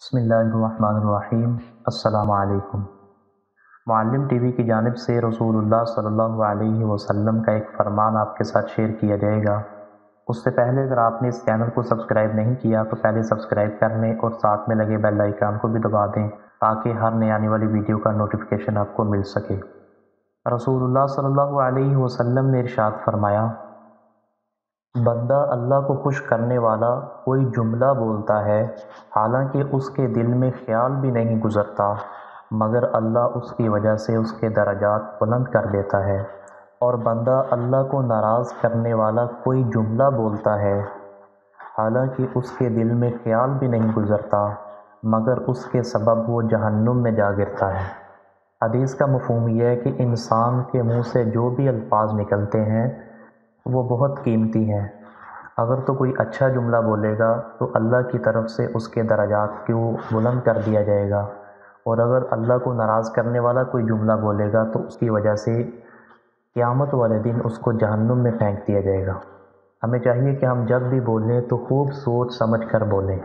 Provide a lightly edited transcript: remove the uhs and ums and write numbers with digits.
بسم اللہ الرحمن الرحیم۔ السلام علیکم۔ معلم ٹی وی کی جانب سے رسول اللہ صلی اللہ علیہ وسلم کا ایک فرمان آپ کے ساتھ شیئر کیا جائے گا۔ اس سے پہلے اگر آپ نے اس چینل کو سبسکرائب نہیں کیا تو پہلے سبسکرائب کر لیں اور ساتھ میں لگے بیل آئیکن کو بھی دبا دیں تاکہ ہر نئی آنے والی ویڈیو کا نوٹیفیکیشن آپ کو مل سکے۔ رسول اللہ صلی اللہ علیہ وسلم نے ارشاد فرمایا، بندہ اللہ کو خوش کرنے والا کوئی جملہ بولتا ہے حالانکہ اس کے دل میں خیال بھی نہیں گزرتا، مگر اللہ اس کی وجہ سے اس کے درجات بلند کر دیتا ہے، اور بندہ اللہ کو ناراض کرنے والا کوئی جملہ بولتا ہے حالانکہ اس کے دل میں خیال بھی نہیں گزرتا، مگر اس کے سبب وہ جہنم میں جا گرتا ہے۔ حدیث کا مفہوم یہ ہے کہ انسان کے منہ سے جو بھی الفاظ نکلتے ہیں وہ بہت قیمتی ہیں۔ اگر تو کوئی اچھا جملہ بولے گا تو اللہ کی طرف سے اس کے درجات کو بلند کر دیا جائے گا، اور اگر اللہ کو ناراض کرنے والا کوئی جملہ بولے گا تو اس کی وجہ سے قیامت والے دن اس کو جہنم میں پھینک دیا جائے گا۔ ہمیں چاہیے کہ ہم جب بھی بولیں تو خوب سوچ سمجھ کر بولیں۔